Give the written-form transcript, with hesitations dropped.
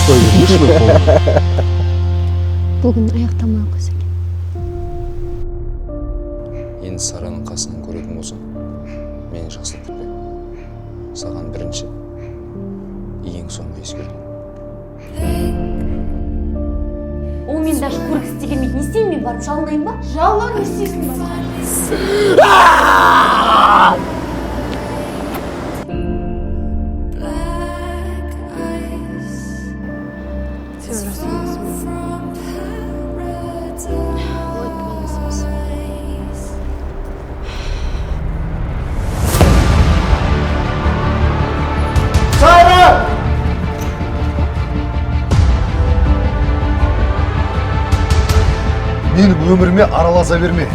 той вышли. Бүгін аяқтамай ақ қойса екен. Енді Сараның қасынан көретін болсаң, мені жақсылап күтпе. Саған бірінші, ең соңғы ескерту. Ол мен даже көргісі де келмейді. Не істеймін, мен барып жалынайын ба? Жалын, не істейсің ба? Сен рас емессің. Ол айтқан емеспіз. Менің өміріме араласа берме.